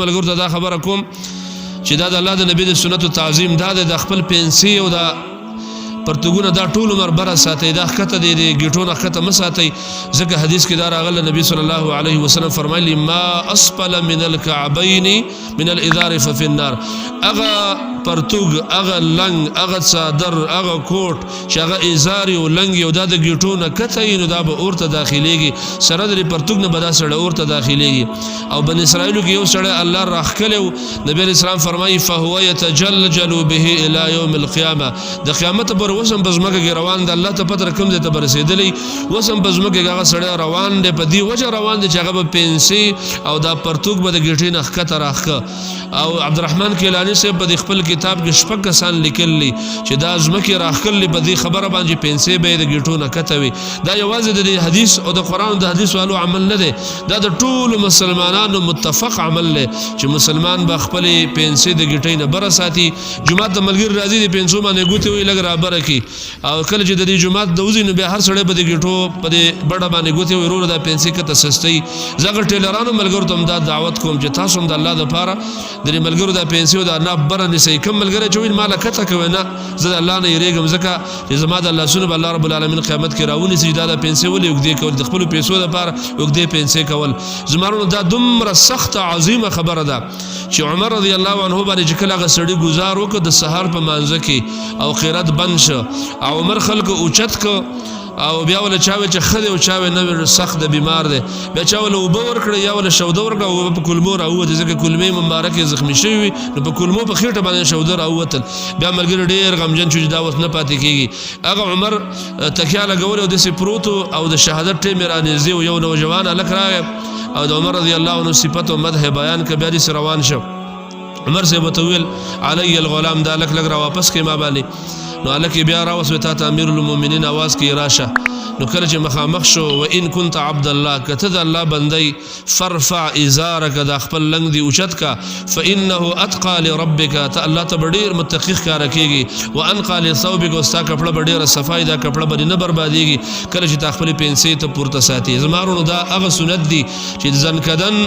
ملګرو ته دا خبره کوم چې دا د الله د نبی د سنتو تعظیم دا د خپل پنسي او دا پرتګونه دا ټول عمر بره ساتي دا خطه دی ګټونه خطه مساتي ځکه حدیث کې دا راغله نبی صلی الله علیه وسلم فرمایلی ما اسفل من الكعبين من الازار ففي النار اغه پرتګ اغه لنګ اغه صادر اغه کوټ چې اغه ازار او لنګ یو د ګټونه کته نو دا به اورته داخليږي سره د پرتګ نه بدا سره اورته داخليږي او بن اسرائیل کې یو سره الله راخکلو نبی اسلام فرمایي فهو يتجلجل به الى يوم القيامه د قیامت پر وسم بزمکه روان د الله ته پتر کوم دې ته برسېدلی وسم بزمکه هغه سره روان دی په دی وجه روان دی چې هغه په پنسي او دا پرتګ به د ګټې نه خطه راخه او عبدالرحمن کیلانی سے په خپل کتاب کې شپږ کسان لیکلي چې دا زمکه راخکلي په دې خبره باندې پنسي به د ګټو نه کته وي دا یوازې د حدیث او د قران د حدیث والو عمل نه دی دا د ټول مسلمانانو متفق عمل دی چې مسلمان به خپل پنسي د ګټې نه بر ساتي جمعه د ملګری راځي د پنسو باندې ګوتې وي لګ را بر کی او کله چې د دې جمعه د وزین به هر سړی به د ګټو په دې بڑا باندې ګوتې وي ورور د پنسي کته سستي زګر ټیلرانو ملګرو ته دا دعوت کوم چې تاسو هم د الله د پاره د ملګرو د پنسي او د نه بر نه سي کوم ملګری چې وین مال کته کوي نه زه الله نه یریږم ځکه چې زما د الله سبحانه الله رب العالمین قیامت کې راونی سجدا د پنسي ولې وګدې کول د خپل پیسو د پاره وګدې پنسي کول زمارو دا دومره سخت عظیمه خبره ده چې عمر رضی الله عنه باندې کله غسړي گزار وکړ د سحر په مانځ کې او خیرات بن شو او عمر خلق اوچت کو او بیا ول چاوي چې خدي او چاوي نو سخت د بیمار دی بیا چاول او باور کړ یا ول شوده ورکړ او په کلمو راو د ځکه کلمې مبارک زخمی شوی نو په کلمو په خېټه باندې شوده راوتل بیا ملګری ډیر غمجن چې دا وس نه پاتې کیږي هغه عمر تکیا لګول او د سپروتو او د شهادت ټیم رانیزي یو نوجوان الک راغی او د عمر رضی الله عنه صفات او مدح بیان ک بیا دې روان شو عمر سے بتویل علی الغلام دا لک لګ را واپس کې ما باندې نو الک بیا راوس وتا امیر المؤمنین आवाज کې راشه نو کله چې مخامخ شو و ان كنت عبد الله کته الله بندي فرفع ازارك د خپل لنګ دی اوچت کا فانه اتقى لربك ته الله ته ډیر متقیق کار کوي وانقى لثوبك وستا کپړه ډیر صفای دا کپړه باندې نه برباديږي کله چې تخپل پنسي ته پورته ساتي زمارونو دا هغه سنت دي چې ځنکدن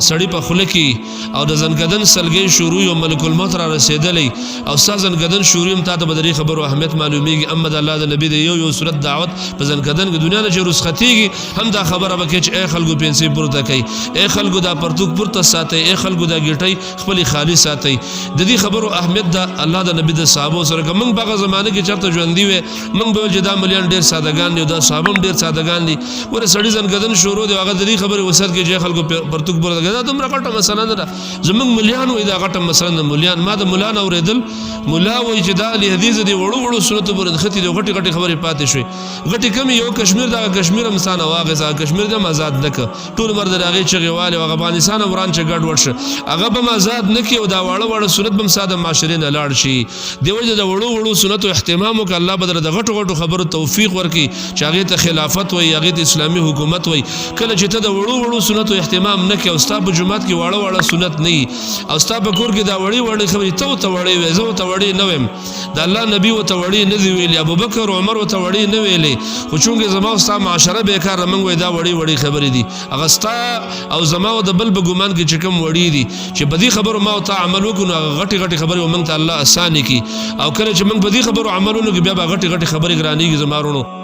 سړی په خوله کې او د زنګدن سلګي شروع یو ملک الموت را رسیدلې او ستا زنګدن شروع هم تا ته بدري خبرو اهمیت معلومیږي اما د الله د نبی د یو صورت دعوت په زنګدن کې دنیا نه چې رسختيږي هم دا خبره وکړي چې اے خلکو پنسي پورته کوي اے خلکو دا پرتوک پورته ساتي اے خلکو دا ګټي خپل خالي ساتي د دې خبرو اهمیت د الله د نبی د صحابه سره کوم په زمانه کې چرته ژوند دی موږ به جدا مليان ډیر سادهګان دي دا صحابه ډیر سادهګان دي ور سړی زنګدن شروع دی هغه د دې خبره وسد کې چې خلکو پرتوک پورته دا دومره غټه مسله نه ده زمونږ مليان وې دا غټه مسله نه مليان ما د مولانا اوریدل مولا وې چې دا له حدیث دی وړو وړو سنت پر ختی دی غټي غټي خبرې پاتې شوې غټي کم یو کشمیر دا کشمیر انسان واغه کشمیر د آزاد نک ټول مرد راغی چې غواله او افغانستان وران چې ګډ ورشه هغه به آزاد نک او دا وړو وړو سنت بم ساده معاشره نه لاړ شي دی وجه د وړو وړو سنت اهتمام وک الله بدر د غټو غټو خبرو توفیق ورکي چې هغه ته خلافت وي هغه ته اسلامي حکومت وي کله چې ته د وړو وړو سنت اهتمام نک او ستا په جمعات کې واړه واړه سنت نه او ستا په کور کې دا وړي وړي خبرې ته وړي وې زه ته وړي نه ویم د الله نبی ته وړي نه دی ویلي ابوبکر او عمر ته وړي نه ویلي خو چونګې زما ستا معاشره به کار منګ وې دا وړي وړي خبرې دي هغه ستا او زما د بل په ګمان کې چې کوم وړي دي چې په دې خبرو ما ته عمل وکړو غټي غټي خبرې ومنګ ته الله آسان کی او کله چې موږ په دې خبرو عملونو کې بیا غټي غټي خبرې ګرانېږي زمارونو